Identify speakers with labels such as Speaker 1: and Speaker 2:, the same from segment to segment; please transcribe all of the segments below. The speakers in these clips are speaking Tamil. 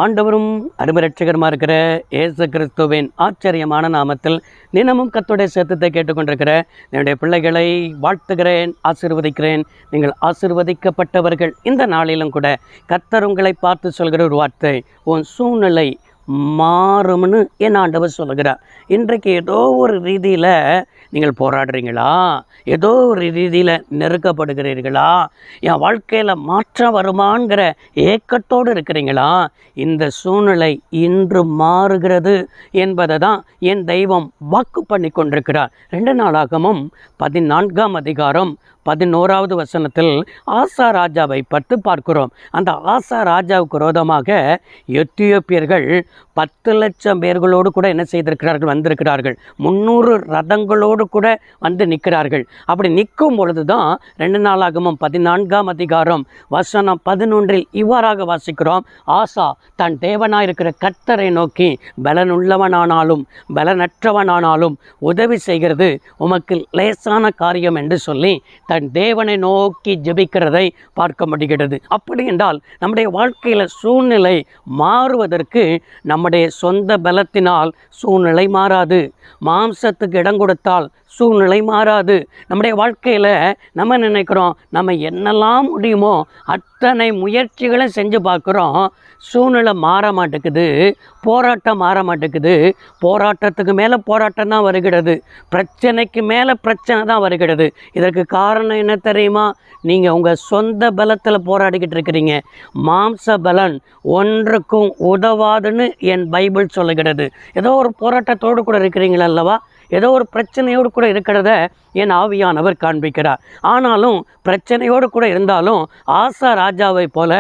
Speaker 1: ஆண்டவரும் அருமை ரட்சகருமா இருக்கிற இயேசு கிறிஸ்துவின் ஆச்சரியமான நாமத்தில் தினமும் கர்த்தருடைய சத்தத்தை கேட்டுக்கொண்டிருக்கிற என்னுடைய பிள்ளைகளை வாழ்த்துகிறேன், ஆசீர்வதிக்கிறேன். நீங்கள் ஆசீர்வதிக்கப்பட்டவர்கள். இந்த நாளிலும் கூட கர்த்தர் உங்களை பார்த்து சொல்கிற ஒரு வார்த்தை, உன் சூழ்நிலை மாறும்னு என் ஆண்டவர் சொல்கிறார். இன்றைக்கு ஏதோ ஒரு ரீதியில் நீங்கள் போராடுறீங்களா? ஏதோ ஒரு ரீதியில் நெருக்கப்படுகிறீர்களா? என் வாழ்க்கையில் மாற்றம் வருமாங்கிற ஏக்கத்தோடு இருக்கிறீங்களா? இந்த சூழ்நிலை இன்று மாறுகிறது என்பதை தான் என் தெய்வம் வாக்கு பண்ணி கொண்டிருக்கிறார். 2 நாளாகமும் 14ஆம் அதிகாரம் 11வது வசனத்தில் ஆசா ராஜாவை பற்றி பார்க்கிறோம். அந்த ஆசா ராஜாவுக்கு விரோதமாக எத்தியோப்பியர்கள் 10 லட்சம் பேர்களோடு கூட என்ன செய்திருக்கிறார்கள்? வந்திருக்கிறார்கள். 300 ரதங்களோடு கூட வந்து நிற்கிறார்கள். அப்படி நிற்கும் பொழுது தான் 2 நாளாகமும் 14ஆம் அதிகாரம் வசனம் 11இல் இவ்வாறாக வாசிக்கிறோம். ஆசா தன் தேவனாயிருக்கிற கர்த்தரை நோக்கி, பலனுள்ளவனானாலும் பலனற்றவனானாலும் உதவி செய்கிறது உமக்கு லேசான காரியம் என்று சொல்லி தன் தேவனை நோக்கி ஜெபிக்கிறதை பார்க்க முடிகிறது. அப்படி என்றால் நம்முடைய வாழ்க்கையில் சூழ்நிலை மாறுவதற்கு நம்முடைய சொந்த பலத்தினால் சூழ்நிலை மாறாது. மாம்சத்துக்கு இடம் கொடுத்தால் சூழ்நிலை மாறாது. நம்முடைய வாழ்க்கையில் நம்ம நினைக்கிறோம், நம்ம என்னெல்லாம் முடியுமோ அத்தனை முயற்சிகளை செஞ்சு பார்க்குறோம். சூழ்நிலை மாற மாட்டேங்குது, போராட்டம் மாற மாட்டேங்குது. போராட்டத்துக்கு மேலே போராட்டம் தான் வருகிறது, பிரச்சனைக்கு மேலே பிரச்சனை தான் வருகிறது. இதற்கு காரணம் என்ன தெரியுமா? நீங்கள் உங்கள் சொந்த பலத்தில் போராடிக்கிட்டு இருக்கிறீங்க. மாம்ச பலன் ஒன்றுக்கும் உதவாதுன்னு என் பைபிள் சொல்லுகிறது. ஏதோ ஒரு போராட்டத்தோடு கூட இருக்கிறீங்களா அல்லவா? ஏதோ ஒரு பிரச்சனையோடு கூட இருக்கிறத என் ஆவியானவர் காண்பிக்கிறார். ஆனாலும் பிரச்சனையோடு கூட இருந்தாலும் ஆசா ராஜாவை போல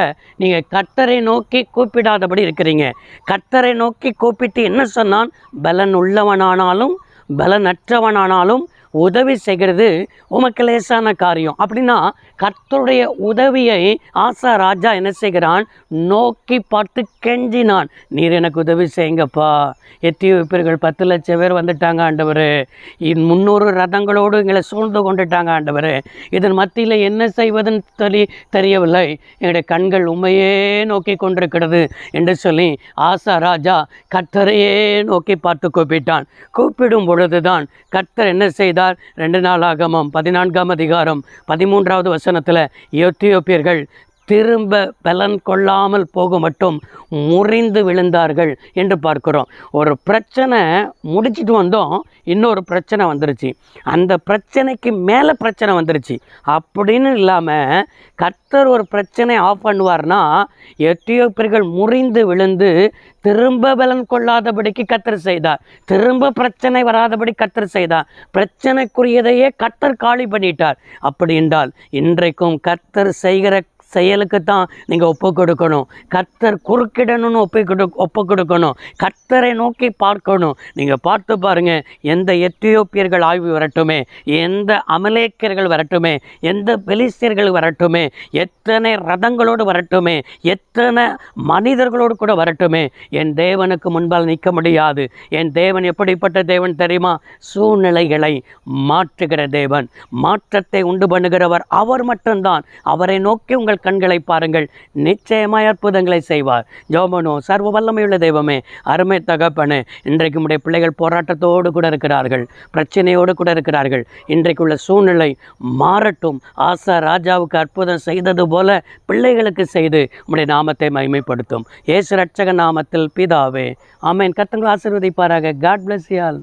Speaker 1: நீங்கள் கர்த்தரை நோக்கி கூப்பிடாதபடி இருக்கிறீங்க. கர்த்தரை நோக்கி கூப்பிட்டு என்ன சொன்னான்? பலன் உள்ளவனானாலும் பலனற்றவனானாலும் உதவி செய்கிறது உமக்கு லேசான காரியம். அப்படின்னா கர்த்தருடைய உதவியை ஆசா ராஜா என்ன செய்கிறான்? நோக்கி பார்த்து கெஞ்சினான். நீர் எனக்கு உதவி செய்யுங்கப்பா. எத்தியோப்பியர்கள் 10 லட்சம் பேர் வந்துட்டாங்க ஆண்டவர். 300 ரதங்களோடு எங்களை சூழ்ந்து கொண்டுட்டாங்க ஆண்டவர். இதன் மத்தியில் என்ன செய்வதுன்னு தெரியவில்லை. எங்களுடைய கண்கள் உண்மையே நோக்கி கொண்டிருக்கிறது என்று சொல்லி ஆசா ராஜா கர்த்தரையே நோக்கி பார்த்து கூப்பிட்டான். கூப்பிடும் பொழுதுதான் கர்த்தர் என்ன செய்தார்? 2 நாளாகமம் 14ஆம் அதிகாரம் 13வது வசனத்தில் எத்தியோப்பியர்கள் திரும்ப பலன் கொள்ளாமல் போக மட்டும் முறிந்து விழுந்தார்கள் என்று பார்க்கிறோம். ஒரு பிரச்சனை முடிச்சுட்டு வந்தோம், இன்னொரு பிரச்சனை வந்துருச்சு. அந்த பிரச்சனைக்கு மேலே பிரச்சனை வந்துருச்சு. அப்படின்னு இல்லாமல் கர்த்தர் ஒரு பிரச்சனை ஆஃப் பண்ணுவார்னா எத்தியோப்பியர்கள் முறிந்து விழுந்து திரும்ப பலன் கொள்ளாதபடிக்கு கர்த்தர் செய்தார். திரும்ப பிரச்சனை வராதபடி கர்த்தர் செய்தார். பிரச்சனைக்குரியதையே கர்த்தர் காலி பண்ணிட்டார். அப்படி என்றால் இன்றைக்கும் கர்த்தர் செய்கிற செயலுக்கு தான் நீங்கள் ஒப்பு கொடுக்கணும். கர்த்தர் குறுக்கிடணும்னு ஒப்பு கொடுக்கணும். கர்த்தரை நோக்கி பார்க்கணும். நீங்கள் பார்த்து பாருங்கள், எந்த எத்தியோப்பியர்கள் ஆய்வு வரட்டுமே, எந்த அமலேக்கியர்கள் வரட்டுமே, எந்த பெலிஸ்தியர்கள் வரட்டுமே, எத்தனை ரதங்களோடு வரட்டுமே, எத்தனை மனிதர்களோடு கூட வரட்டுமே, என் தேவனுக்கு முன்பால் நிற்க முடியாது. என் தேவன் எப்படிப்பட்ட தேவன் தெரியுமா? சூழ்நிலைகளை மாற்றுகிற தேவன், மாற்றத்தை உண்டு பண்ணுகிறவர் அவர் மட்டும்தான். அவரை நோக்கி உங்கள் கண்களை பாருங்கள், நிச்சயமாய் அற்புதங்களை செய்வார். ஜெபமனோ சர்வ வல்லமையுள்ள தெய்வமே, அருமை தகப்பனே, இன்றைக்கு உடைய பிள்ளைகள் போராட்டத்தோடு கூட இருக்கிறார்கள், பிரச்சனையோடு கூட இருக்கிறார்கள். இன்றைக்குள்ள சூழ்நிலை மாறட்டும். ஆசா ராஜாவுக்கு அற்புதம் செய்தது போல பிள்ளைகளுக்கு செய்து உடைய நாமத்தை மகிமைப்படுத்தும். இயேசு ரட்சக நாமத்தில் பிதாவே, ஆமென். கர்த்தர் ஆசீர்வதிப்பாராக. God bless you all.